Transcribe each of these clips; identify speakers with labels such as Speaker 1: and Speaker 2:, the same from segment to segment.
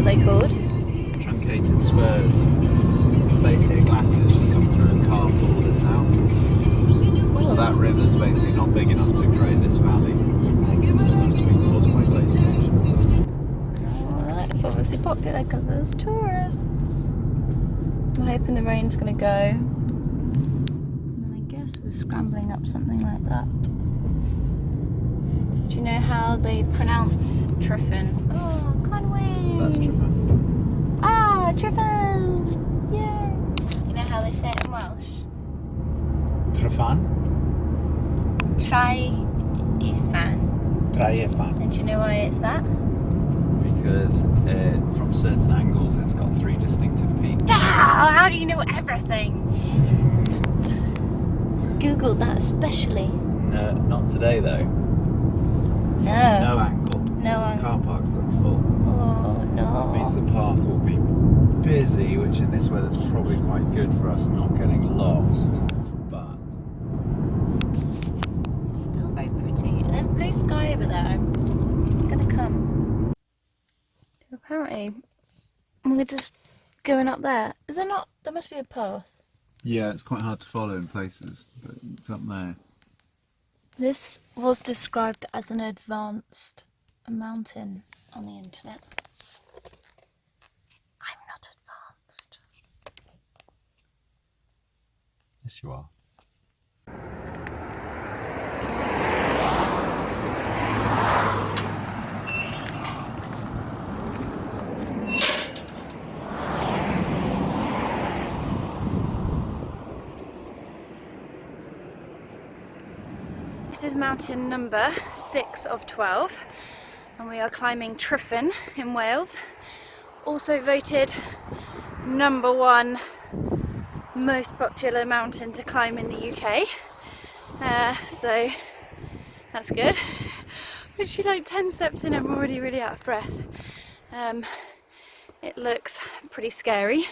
Speaker 1: are they called?
Speaker 2: Truncated spurs. Basically a glacier has just come through and carved all this out. So that river's basically not big enough to create this valley. So it must have been caused by glaciers.
Speaker 1: Oh, it's obviously popular because there's tourists. I'm hoping the rain's going to go. And I guess we're scrambling up something like that. Do you know how they pronounce Tryfan? Oh, Conway!
Speaker 2: That's Tryfan.
Speaker 1: Ah, Tryfan! Yay! You know how they say it in Welsh?
Speaker 2: Tryfan?
Speaker 1: Tryfan.
Speaker 2: Tryfan.
Speaker 1: And do you know why it's that?
Speaker 2: Because from certain angles it's got 3 distinctive peaks.
Speaker 1: Ah, how do you know everything? Googled that especially.
Speaker 2: No, not today though.
Speaker 1: No.
Speaker 2: No angle.
Speaker 1: No angle.
Speaker 2: Car parks look full.
Speaker 1: Oh no.
Speaker 2: It means the path will be busy, which in this weather is probably quite good for us not getting lost. But
Speaker 1: Still very pretty. There's blue sky over there. It's gonna come. Apparently, we're just going up there. Is there not? There must be a path.
Speaker 2: yeah, it's quite hard to follow in places, but it's up there.
Speaker 1: This was described as an advanced mountain on the internet. I'm not advanced.
Speaker 2: Yes, you are.
Speaker 1: This is mountain number 6 of 12 and we are climbing Tryfan in Wales. Also voted #1 most popular mountain to climb in the UK. So that's good. Literally like 10 steps in, I'm already really out of breath. It looks pretty scary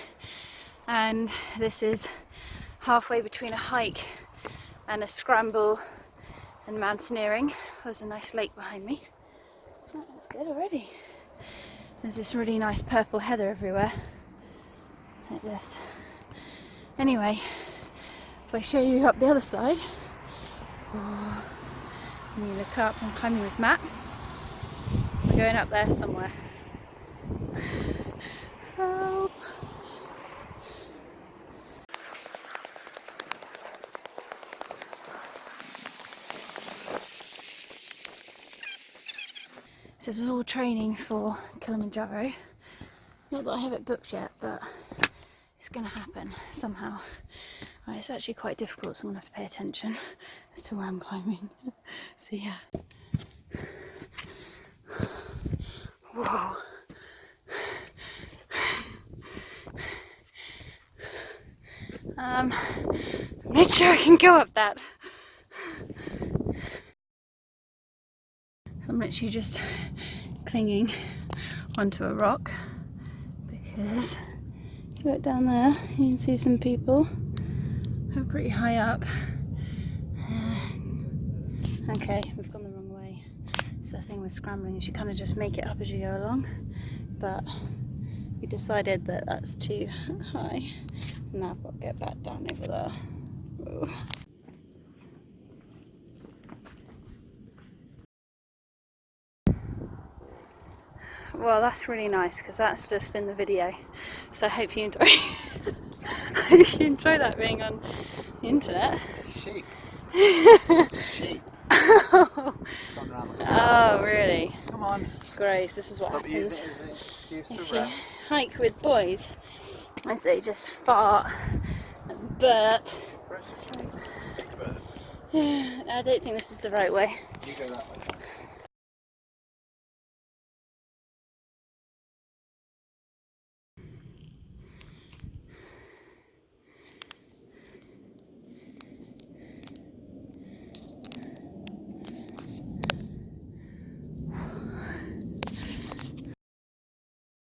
Speaker 1: and this is halfway between a hike and a scramble and mountaineering. There's a nice lake behind me. Oh, that's good already. There's this really nice purple heather everywhere, like this. Anyway, if I show you up the other side, oh, and you look up, I'm climbing with Matt. We're going up there somewhere. Help! So this is all training for Kilimanjaro. Not that I have it booked yet, but it's going to happen somehow. Right, it's actually quite difficult, so I'm going to have to pay attention as to where I'm climbing. So yeah. Whoa. I'm not sure I can go up that. So I'm literally just clinging onto a rock because if you look down there, you can see some people who are pretty high up. Okay, we've gone the wrong way. It's the thing with scrambling, is you kind of just make it up as you go along, but we decided that that's too high. Now I've got to get back down over there. Whoa. Well, that's really nice because that's just in the video. So I hope you enjoy. I hope you enjoy that being on the internet.
Speaker 2: Sheep. Sheep.
Speaker 1: Oh,
Speaker 2: Gone round the
Speaker 1: oh, really?
Speaker 2: Come on.
Speaker 1: Grace, this is what
Speaker 2: Stop
Speaker 1: happens
Speaker 2: using it as an excuse
Speaker 1: if
Speaker 2: to
Speaker 1: you
Speaker 2: rest.
Speaker 1: hike with boys. As they just fart and burp. I don't think this is the right way.
Speaker 2: You go that way.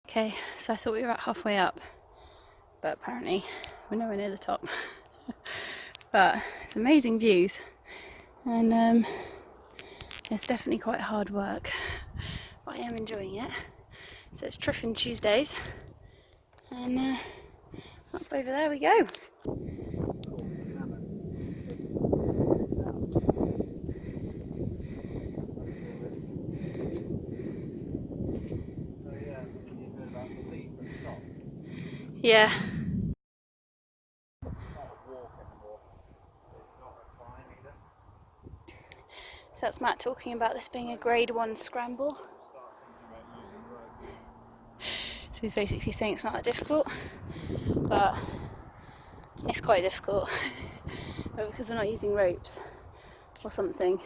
Speaker 1: Okay, so I thought we were at halfway up, but apparently we're nowhere near the top. But it's amazing views, and it's definitely quite hard work, but I am enjoying it. So it's Tryfan Tuesdays, and up over there we go. Yeah. So that's Matt talking about this being a grade 1 scramble. So he's basically saying it's not that difficult, but it's quite difficult. But because we're not using ropes or something,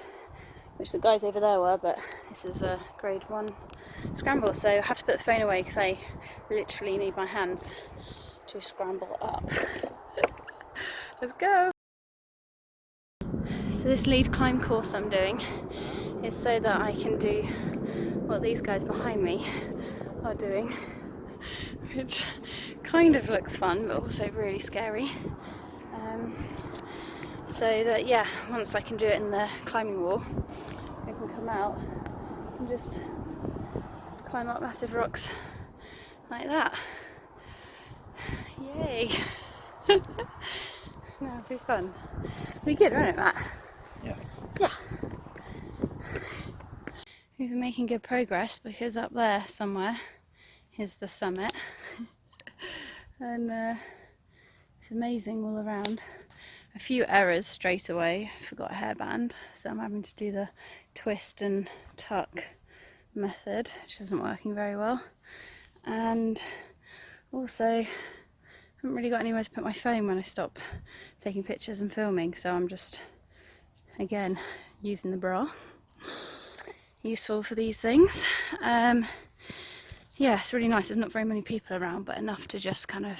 Speaker 1: which the guys over there were, but this is a grade 1 scramble, so I have to put the phone away because I literally need my hands to scramble up. Let's go! So this lead climb course I'm doing is so that I can do what these guys behind me are doing, which kind of looks fun but also really scary. So that, yeah, once I can do it in the climbing wall, I can come out and just climb up massive rocks like that. Yay! That'll be fun. It'll be good, won't it, Matt?
Speaker 2: Yeah.
Speaker 1: Yeah. We've been making good progress because up there somewhere is the summit. And it's amazing all around. A few errors straight away. Forgot a hairband, so I'm having to do the twist and tuck method, which isn't working very well. And also, I haven't really got anywhere to put my phone when I stop taking pictures and filming, so I'm just, again, using the bra. Useful for these things. Yeah, it's really nice. There's not very many people around, but enough to just kind of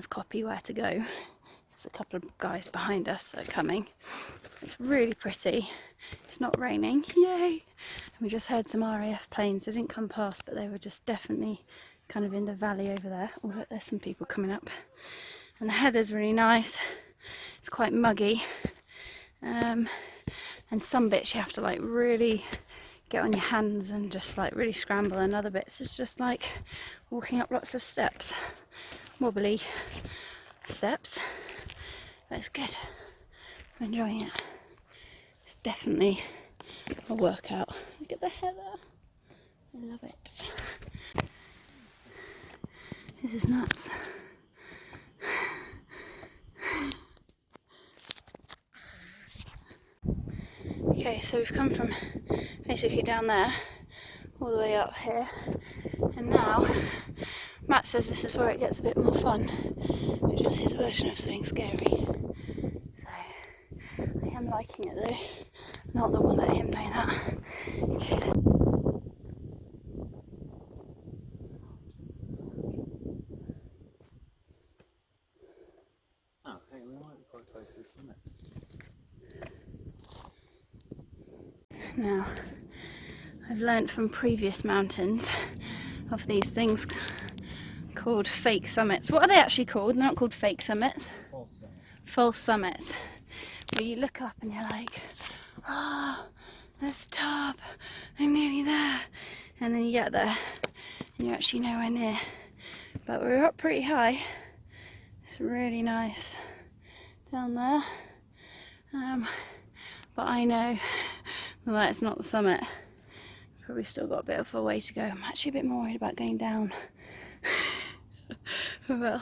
Speaker 1: copy where to go. There's a couple of guys behind us that are coming. It's really pretty. It's not raining. Yay! And we just heard some RAF planes. They didn't come past, but they were just definitely kind of in the valley over there. Oh look, there's some people coming up. And the heather's really nice. It's quite muggy. And some bits you have to like really get on your hands and just like really scramble, and other bits is just like walking up lots of steps. Wobbly steps, but it's good. I'm enjoying it. It's definitely a workout. Look at the heather. I love it. This is nuts. Okay, so we've come from basically down there all the way up here, and now Matt says this is where it gets a bit more fun, which is his version of saying scary. So I am liking it though. Not that we'll let him know that. Okay,
Speaker 2: Oh, hey, we might be quite close to the summit.
Speaker 1: now, I've learnt from previous mountains of these things called fake summits. What are they actually called? They're not called fake summits.
Speaker 2: False summit.
Speaker 1: False summits. Where you look up and you're like, oh, that's the top, I'm nearly there. And then you get there and you're actually nowhere near. But we're up pretty high. It's really nice down there. But I know that it's not the summit. Probably still got a bit of a way to go. I'm actually a bit more worried about going down. Well,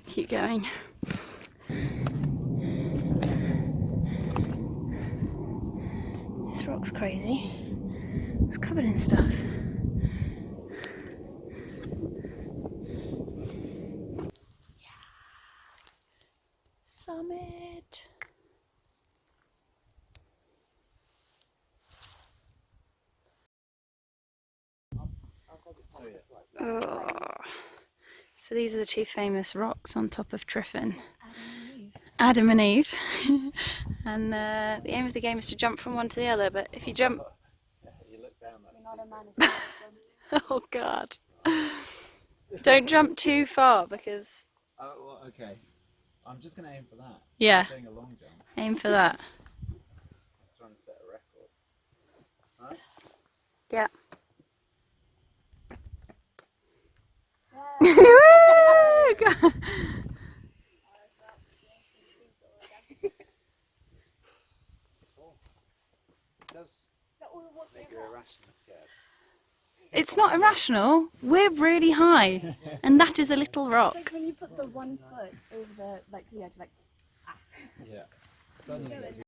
Speaker 1: keep going. This rock's crazy. It's covered in stuff. Yeah. Summit. Oh. So these are the two famous rocks on top of Tryfan. Adam and Eve. And the aim of the game is to jump from one to the other, but if you jump...
Speaker 2: You look down, that's
Speaker 3: You're not a man if
Speaker 1: Oh god. Don't jump too far because...
Speaker 2: Oh, well, okay. I'm just going to aim for that.
Speaker 1: Yeah.
Speaker 2: I'm doing a long jump.
Speaker 1: Aim for that.
Speaker 2: I'm trying to set a record. Alright?
Speaker 1: Yeah.
Speaker 2: Does make you irrationally scared.
Speaker 1: It's not irrational. We're really high, and that is a little rock.
Speaker 3: It's like when you put the one foot over the edge, like.
Speaker 2: Yeah. Suddenly it's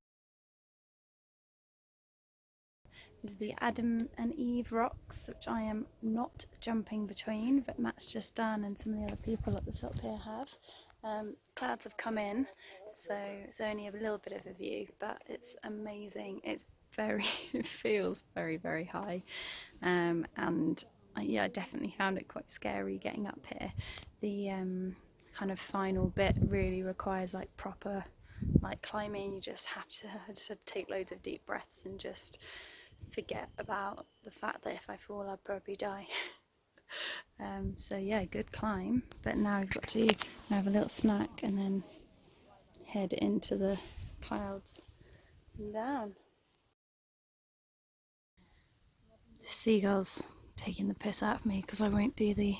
Speaker 1: Is the Adam and Eve rocks, which I am not jumping between, but Matt's just done, and some of the other people at the top here have. Clouds have come in, so it's only a little bit of a view, but it's amazing. It's it feels very, very high, and yeah, I definitely found it quite scary getting up here. The kind of final bit really requires like proper climbing. You just have to take loads of deep breaths and just forget about the fact that if I fall I'll probably die. So yeah, good climb, but now we've got to have a little snack and then head into the clouds and down. The seagulls taking the piss out of me because I won't do the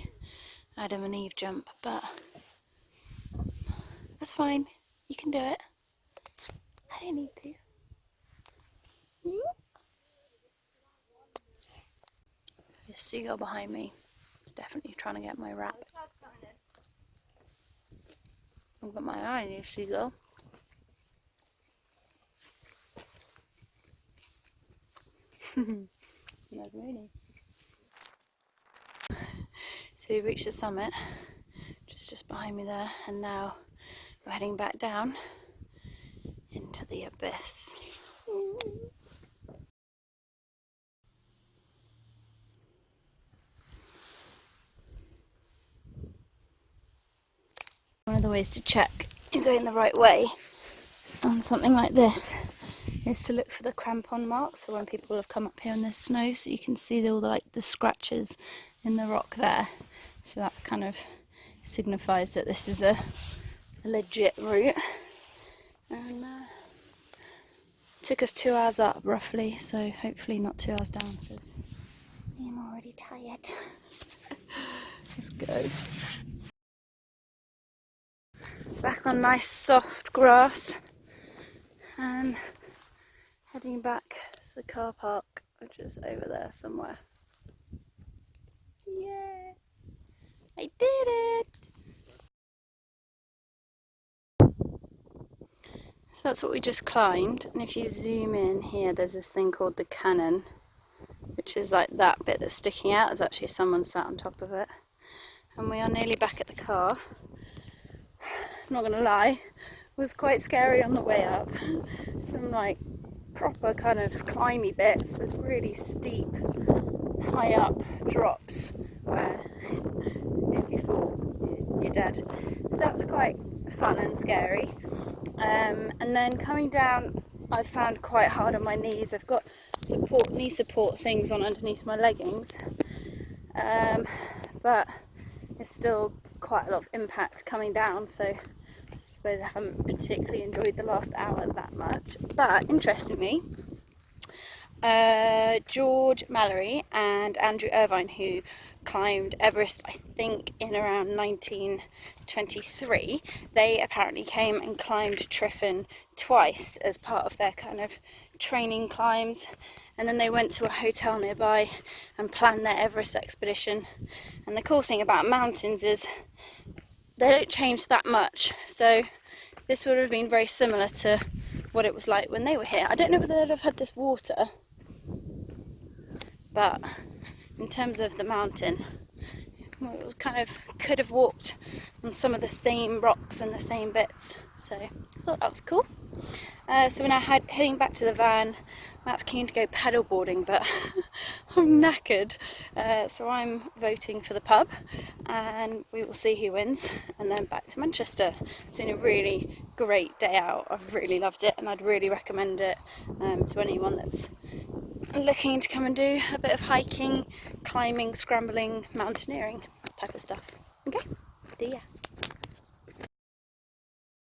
Speaker 1: Adam and Eve jump, but that's fine, you can do it. I don't need to. There's a seagull behind me. It's definitely trying to get my wrap. I've got my eye on you, seagull. Not really. So we reached the summit, just behind me there, and now we're heading back down into the abyss. One of the ways to check you're going the right way on something like this is to look for the crampon marks. So when people have come up here and there's snow, so you can see all the scratches in the rock there. So that kind of signifies that this is a legit route. And took us 2 hours up roughly, so hopefully not 2 hours down because I'm already tired. Let's go. Back on nice soft grass and heading back to the car park, which is over there somewhere. Yeah, I did it! So that's what we just climbed, and if you zoom in here, there's this thing called the cannon, which is like that bit that's sticking out. There's actually someone sat on top of it. And we are nearly back at the car. I'm not gonna lie, it was quite scary on the way up. Some proper kind of climby bits with really steep, high up drops where if you fall, you're dead. So that's quite fun and scary. And then coming down, I found quite hard on my knees. I've got knee support things on underneath my leggings, but it's still quite a lot of impact coming down, so I suppose I haven't particularly enjoyed the last hour that much. But interestingly, George Mallory and Andrew Irvine, who climbed Everest I think in around 1923, they apparently came and climbed Tryfan twice as part of their kind of training climbs, and then they went to a hotel nearby and planned their Everest expedition. And the cool thing about mountains is they don't change that much, so this would have been very similar to what it was like when they were here. I don't know whether they'd have had this water, but in terms of the mountain, it was could have walked on some of the same rocks and the same bits, so I thought that was cool. So we're now heading back to the van. Matt's keen to go paddleboarding, but I'm knackered, so I'm voting for the pub, and we will see who wins, and then back to Manchester. It's been a really great day out. I've really loved it, and I'd really recommend it to anyone that's looking to come and do a bit of hiking, climbing, scrambling, mountaineering type of stuff. Okay, see ya.